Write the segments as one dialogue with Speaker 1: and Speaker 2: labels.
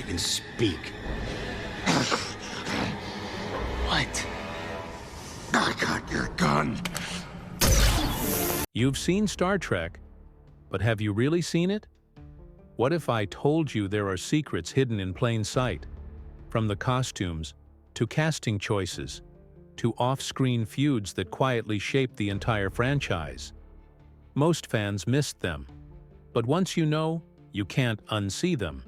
Speaker 1: can speak. What? I got your gun.
Speaker 2: You've seen Star Trek, but have you really seen it? What if I told you there are secrets hidden in plain sight? From the costumes, to casting choices, to off-screen feuds that quietly shaped the entire franchise. Most fans missed them, but once you know, you can't unsee them.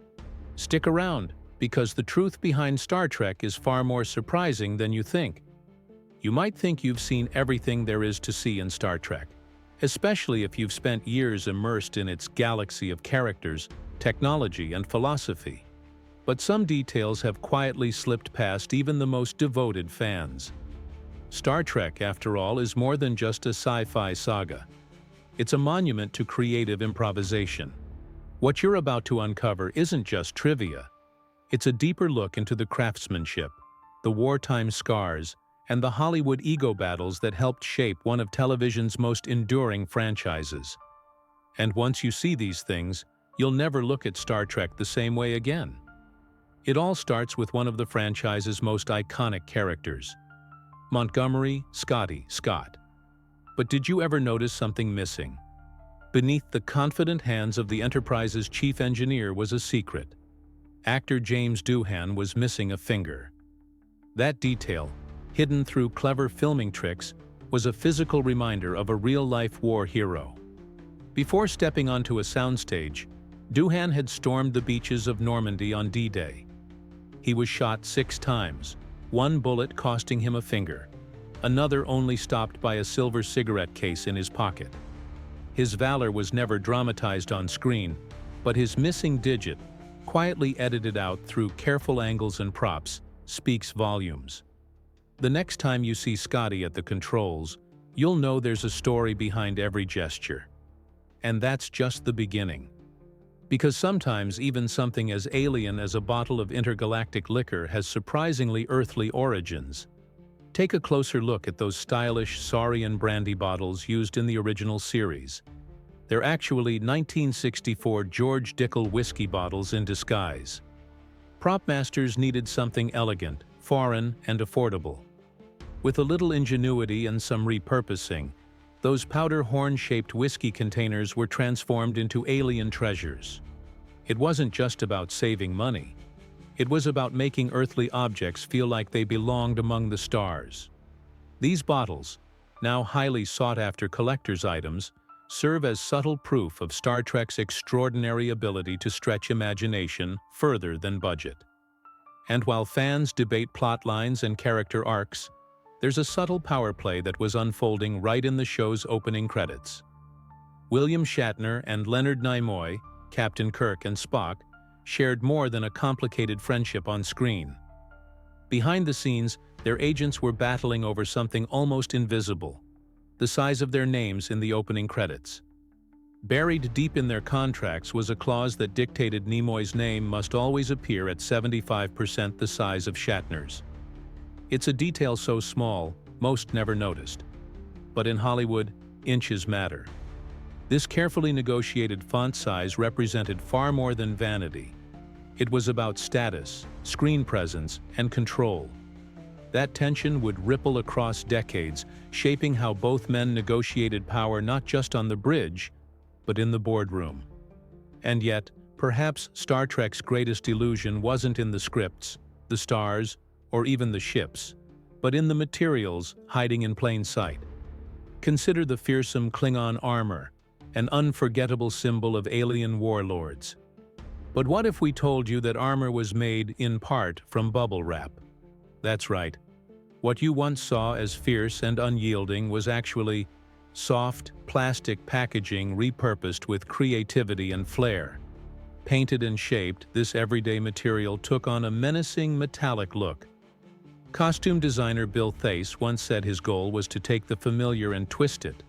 Speaker 2: Stick around, because the truth behind Star Trek is far more surprising than you think. You might think you've seen everything there is to see in Star Trek, especially if you've spent years immersed in its galaxy of characters, technology, and philosophy. But some details have quietly slipped past even the most devoted fans. Star Trek, after all, is more than just a sci-fi saga. It's a monument to creative improvisation. What you're about to uncover isn't just trivia. It's a deeper look into the craftsmanship, the wartime scars, and the Hollywood ego battles that helped shape one of television's most enduring franchises. And once you see these things, you'll never look at Star Trek the same way again. It all starts with one of the franchise's most iconic characters, Montgomery Scott. But did you ever notice something missing? Beneath the confident hands of the Enterprise's chief engineer was a secret. Actor James Doohan was missing a finger. That detail, hidden through clever filming tricks, was a physical reminder of a real-life war hero. Before stepping onto a soundstage, Doohan had stormed the beaches of Normandy on D-Day. He was shot 6 times, one bullet costing him a finger, another only stopped by a silver cigarette case in his pocket. His valor was never dramatized on screen, but his missing digit, quietly edited out through careful angles and props, speaks volumes. The next time you see Scotty at the controls, you'll know there's a story behind every gesture. And that's just the beginning. Because sometimes even something as alien as a bottle of intergalactic liquor has surprisingly earthly origins. Take a closer look at those stylish Saurian brandy bottles used in the original series. They're actually 1964 George Dickel whiskey bottles in disguise. Prop masters needed something elegant, foreign, and affordable. With a little ingenuity and some repurposing, those powder horn-shaped whiskey containers were transformed into alien treasures. It wasn't just about saving money. It was about making earthly objects feel like they belonged among the stars. These bottles, now highly sought-after collector's items, serve as subtle proof of Star Trek's extraordinary ability to stretch imagination further than budget. And while fans debate plot lines and character arcs, there's a subtle power play that was unfolding right in the show's opening credits. William Shatner and Leonard Nimoy, Captain Kirk and Spock, shared more than a complicated friendship on screen. Behind the scenes, their agents were battling over something almost invisible, the size of their names in the opening credits. Buried deep in their contracts was a clause that dictated Nimoy's name must always appear at 75% the size of Shatner's. It's a detail so small, most never noticed. But in Hollywood, inches matter. This carefully negotiated font size represented far more than vanity. It was about status, screen presence, and control. That tension would ripple across decades, shaping how both men negotiated power not just on the bridge, but in the boardroom. And yet, perhaps Star Trek's greatest illusion wasn't in the scripts, the stars, or even the ships, but in the materials hiding in plain sight. Consider the fearsome Klingon armor, an unforgettable symbol of alien warlords. But what if we told you that armor was made, in part, from bubble wrap? That's right. What you once saw as fierce and unyielding was actually soft, plastic packaging repurposed with creativity and flair. Painted and shaped, this everyday material took on a menacing metallic look. Costume designer Bill Theiss once said his goal was to take the familiar and twist it,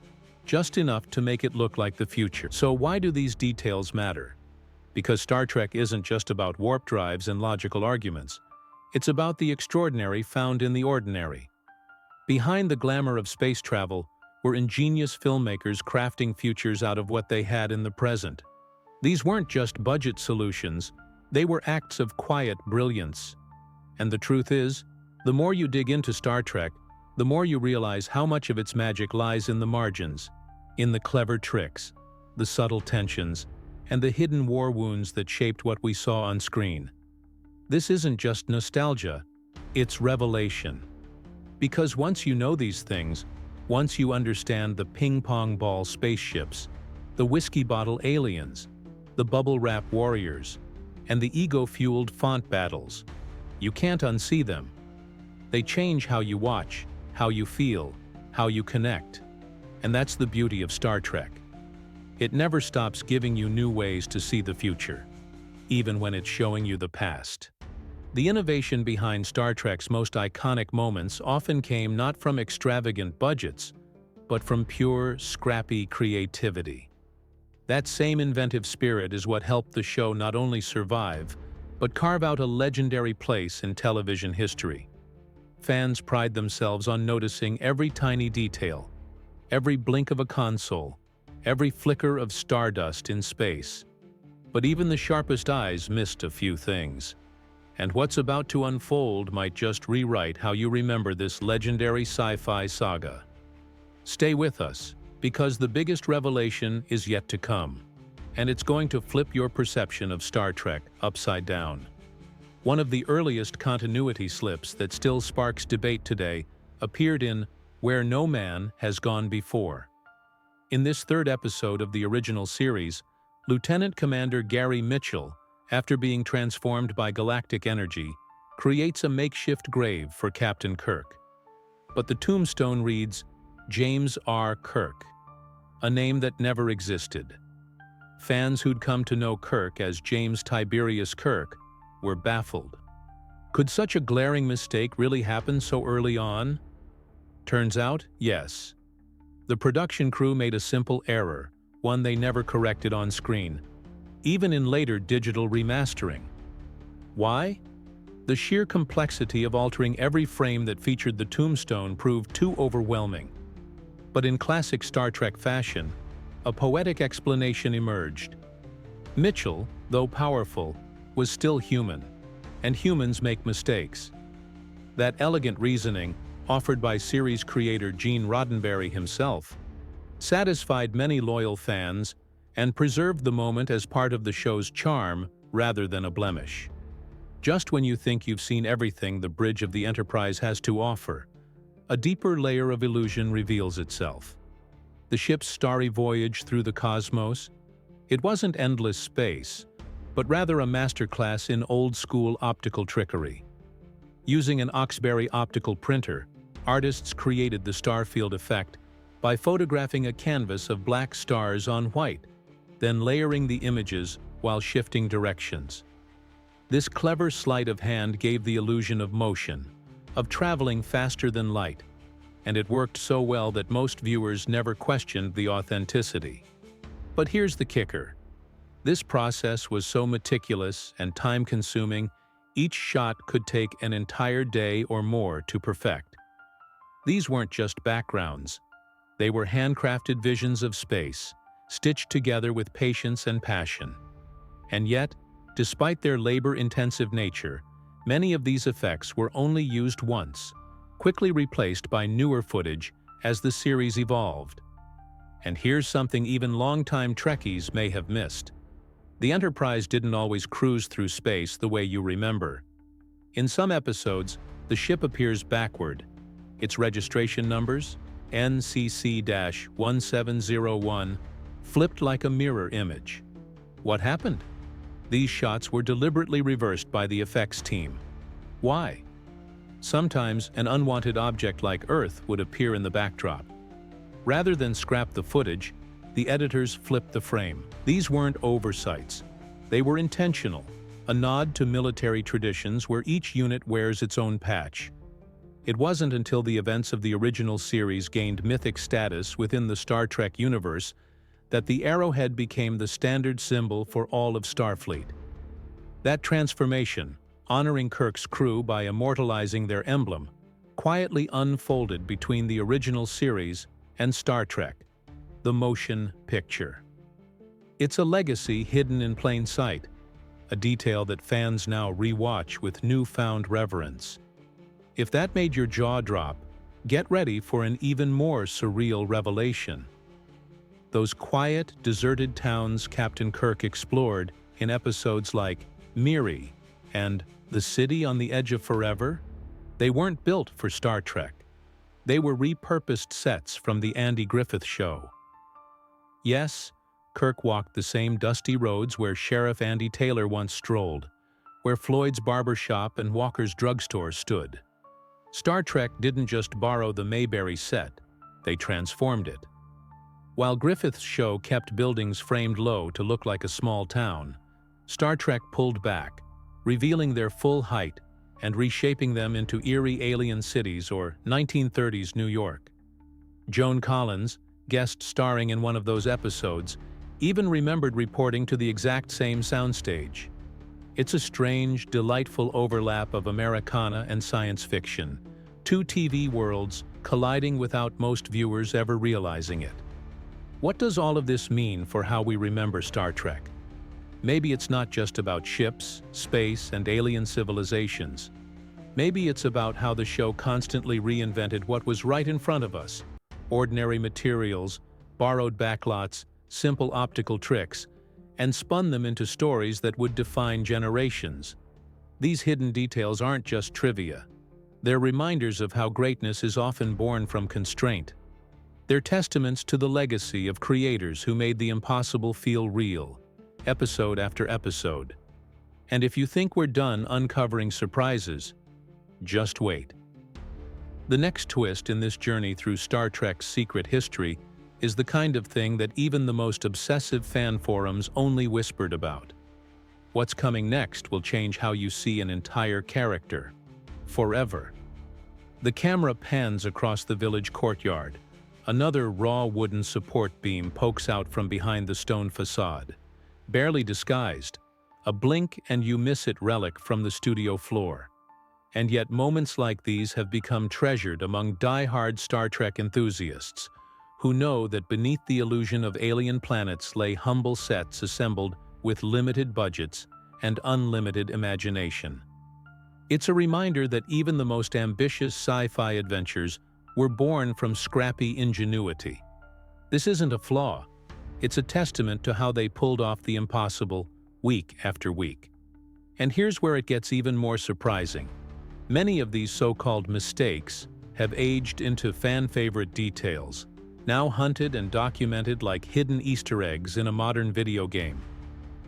Speaker 2: just enough to make it look like the future. So why do these details matter? Because Star Trek isn't just about warp drives and logical arguments. It's about the extraordinary found in the ordinary. Behind the glamour of space travel were ingenious filmmakers crafting futures out of what they had in the present. These weren't just budget solutions, They were acts of quiet brilliance. And the truth is, the more you dig into Star Trek, the more you realize how much of its magic lies in the margins, in the clever tricks, the subtle tensions, and the hidden war wounds that shaped what we saw on screen. This isn't just nostalgia, it's revelation. Because once you know these things, once you understand the ping-pong ball spaceships, the whiskey bottle aliens, the bubble-wrap warriors, and the ego-fueled font battles, you can't unsee them. They change how you watch, how you feel, how you connect. And that's the beauty of Star Trek. It never stops giving you new ways to see the future, even when it's showing you the past. The innovation behind Star Trek's most iconic moments often came not from extravagant budgets, but from pure, scrappy creativity. That same inventive spirit is what helped the show not only survive, but carve out a legendary place in television history. Fans pride themselves on noticing every tiny detail, every blink of a console, every flicker of stardust in space. But even the sharpest eyes missed a few things. And what's about to unfold might just rewrite how you remember this legendary sci-fi saga. Stay with us, because the biggest revelation is yet to come, and it's going to flip your perception of Star Trek upside down. One of the earliest continuity slips that still sparks debate today appeared in Where No Man Has Gone Before. In this third episode of the original series, Lieutenant Commander Gary Mitchell, after being transformed by galactic energy, creates a makeshift grave for Captain Kirk. But the tombstone reads, James R. Kirk, a name that never existed. Fans who'd come to know Kirk as James Tiberius Kirk were baffled. Could such a glaring mistake really happen so early on? Turns out, yes. The production crew made a simple error, one they never corrected on screen, even in later digital remastering. Why? The sheer complexity of altering every frame that featured the tombstone proved too overwhelming. But in classic Star Trek fashion, a poetic explanation emerged. Mitchell, though powerful, was still human, and humans make mistakes. That elegant reasoning, offered by series creator Gene Roddenberry himself, satisfied many loyal fans and preserved the moment as part of the show's charm rather than a blemish. Just when you think you've seen everything the bridge of the Enterprise has to offer, a deeper layer of illusion reveals itself. The ship's starry voyage through the cosmos, it wasn't endless space, but rather a masterclass in old-school optical trickery. Using an Oxbury optical printer, artists created the starfield effect by photographing a canvas of black stars on white, then layering the images while shifting directions. This clever sleight of hand gave the illusion of motion, of traveling faster than light, and it worked so well that most viewers never questioned the authenticity. But here's the kicker. This process was so meticulous and time-consuming, each shot could take an entire day or more to perfect. These weren't just backgrounds. They were handcrafted visions of space, stitched together with patience and passion. And yet, despite their labor-intensive nature, many of these effects were only used once, quickly replaced by newer footage as the series evolved. And here's something even longtime Trekkies may have missed. The Enterprise didn't always cruise through space the way you remember. In some episodes, the ship appears backward, its registration numbers, NCC-1701, flipped like a mirror image. What happened? These shots were deliberately reversed by the effects team. Why? Sometimes an unwanted object like Earth would appear in the backdrop. Rather than scrap the footage, the editors flipped the frame. These weren't oversights. They were intentional, a nod to military traditions where each unit wears its own patch. It wasn't until the events of the original series gained mythic status within the Star Trek universe that the arrowhead became the standard symbol for all of Starfleet. That transformation, honoring Kirk's crew by immortalizing their emblem, quietly unfolded between the original series and Star Trek, the motion picture. It's a legacy hidden in plain sight, a detail that fans now rewatch with newfound reverence. If that made your jaw drop, get ready for an even more surreal revelation. Those quiet, deserted towns Captain Kirk explored in episodes like Miri and The City on the Edge of Forever, they weren't built for Star Trek. They were repurposed sets from the Andy Griffith Show. Yes, Kirk walked the same dusty roads where Sheriff Andy Taylor once strolled, where Floyd's barber shop and Walker's drugstore stood. Star Trek didn't just borrow the Mayberry set, they transformed it. While Griffith's show kept buildings framed low to look like a small town, Star Trek pulled back, revealing their full height and reshaping them into eerie alien cities or 1930s New York. Joan Collins, guest starring in one of those episodes, even remembered reporting to the exact same soundstage. It's a strange, delightful overlap of Americana and science fiction, two TV worlds colliding without most viewers ever realizing it. What does all of this mean for how we remember Star Trek? Maybe it's not just about ships, space, and alien civilizations. Maybe it's about how the show constantly reinvented what was right in front of us: ordinary materials, borrowed backlots, simple optical tricks, and spun them into stories that would define generations. These hidden details aren't just trivia. They're reminders of how greatness is often born from constraint. They're testaments to the legacy of creators who made the impossible feel real, episode after episode. And if you think we're done uncovering surprises, just wait. The next twist in this journey through Star Trek's secret history is the kind of thing that even the most obsessive fan forums only whispered about. What's coming next will change how you see an entire character, forever. The camera pans across the village courtyard. Another raw wooden support beam pokes out from behind the stone facade. Barely disguised, a blink-and-you-miss-it relic from the studio floor. And yet moments like these have become treasured among die-hard Star Trek enthusiasts, who know that beneath the illusion of alien planets lay humble sets assembled with limited budgets and unlimited imagination. It's a reminder that even the most ambitious sci-fi adventures were born from scrappy ingenuity. This isn't a flaw. It's a testament to how they pulled off the impossible week after week. And here's where it gets even more surprising. Many of these so-called mistakes have aged into fan-favorite details, now hunted and documented like hidden Easter eggs in a modern video game.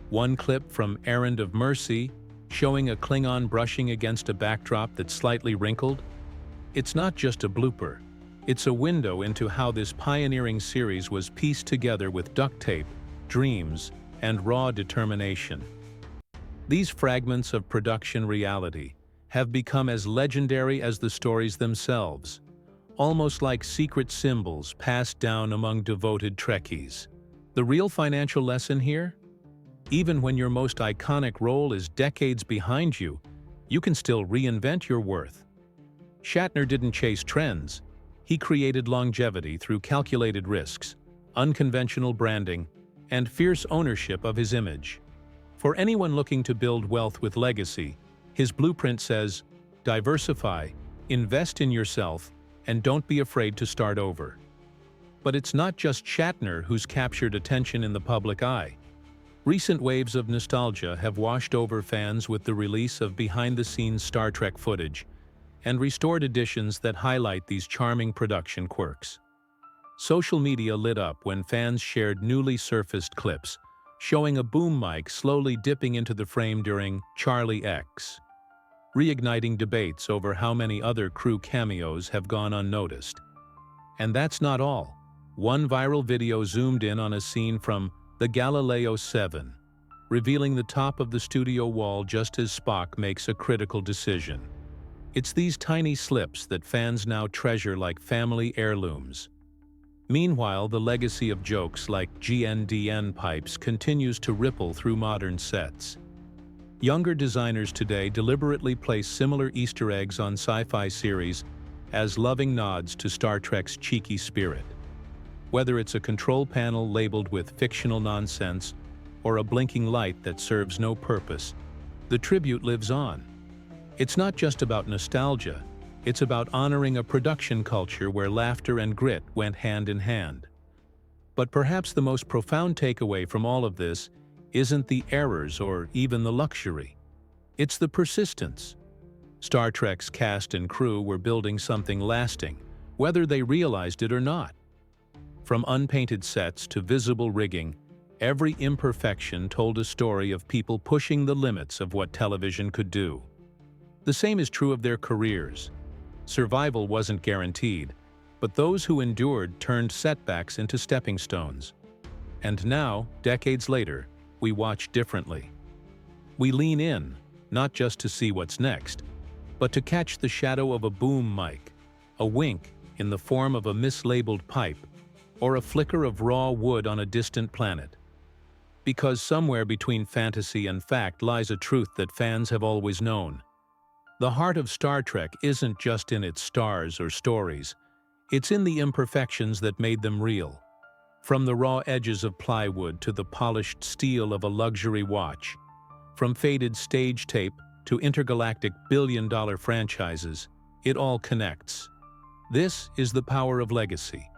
Speaker 2: One clip from Errand of Mercy, showing a Klingon brushing against a backdrop that's slightly wrinkled. It's not just a blooper. It's a window into how this pioneering series was pieced together with duct tape, dreams, and raw determination. These fragments of production reality have become as legendary as the stories themselves, almost like secret symbols passed down among devoted Trekkies. The real financial lesson here? Even when your most iconic role is decades behind you, you can still reinvent your worth. Shatner didn't chase trends. He created longevity through calculated risks, unconventional branding, and fierce ownership of his image. For anyone looking to build wealth with legacy, his blueprint says, diversify, invest in yourself, and don't be afraid to start over. But it's not just Shatner who's captured attention in the public eye. Recent waves of nostalgia have washed over fans with the release of behind-the-scenes Star Trek footage and restored editions that highlight these charming production quirks. Social media lit up when fans shared newly surfaced clips, showing a boom mic slowly dipping into the frame during Charlie X, reigniting debates over how many other crew cameos have gone unnoticed. And that's not all. One viral video zoomed in on a scene from the Galileo 7, revealing the top of the studio wall just as Spock makes a critical decision. It's these tiny slips that fans now treasure like family heirlooms. Meanwhile, the legacy of jokes like GNDN pipes continues to ripple through modern sets. Younger designers today deliberately place similar Easter eggs on sci-fi series as loving nods to Star Trek's cheeky spirit. Whether it's a control panel labeled with fictional nonsense, or a blinking light that serves no purpose, the tribute lives on. It's not just about nostalgia, it's about honoring a production culture where laughter and grit went hand in hand. But perhaps the most profound takeaway from all of this isn't the errors or even the luxury. It's the persistence. Star Trek's cast and crew were building something lasting, whether they realized it or not. From unpainted sets to visible rigging, every imperfection told a story of people pushing the limits of what television could do. The same is true of their careers. Survival wasn't guaranteed, but those who endured turned setbacks into stepping stones. And now, decades later, we watch differently. We lean in, not just to see what's next, but to catch the shadow of a boom mic, a wink in the form of a mislabeled pipe, or a flicker of raw wood on a distant planet. Because somewhere between fantasy and fact lies a truth that fans have always known. The heart of Star Trek isn't just in its stars or stories, it's in the imperfections that made them real. From the raw edges of plywood to the polished steel of a luxury watch, from faded stage tape to intergalactic billion-dollar franchises, it all connects. This is the power of legacy.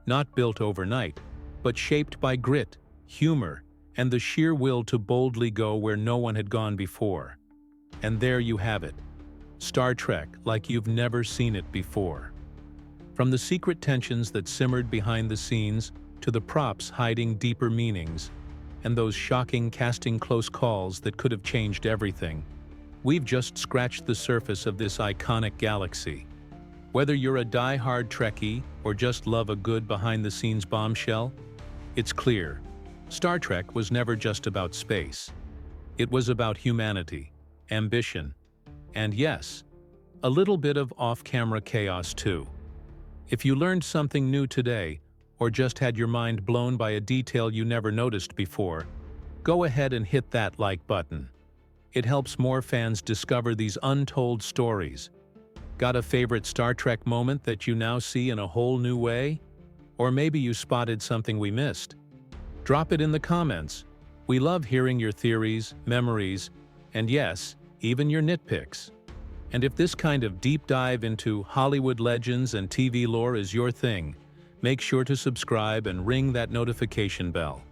Speaker 2: Not built overnight, but shaped by grit, humor, and the sheer will to boldly go where no one had gone before. And there you have it. Star Trek like you've never seen it before. From the secret tensions that simmered behind the scenes to the props hiding deeper meanings, and those shocking casting close calls that could have changed everything, we've just scratched the surface of this iconic galaxy. Whether you're a die-hard Trekkie or just love a good behind-the-scenes bombshell, it's clear, Star Trek was never just about space. It was about humanity, ambition, and yes, a little bit of off-camera chaos too. If you learned something new today, or just had your mind blown by a detail you never noticed before, go ahead and hit that like button. It helps more fans discover these untold stories. Got a favorite Star Trek moment that you now see in a whole new way? Or maybe you spotted something we missed? Drop it in the comments. We love hearing your theories, memories, and yes, even your nitpicks. And if this kind of deep dive into Hollywood legends and TV lore is your thing, make sure to subscribe and ring that notification bell.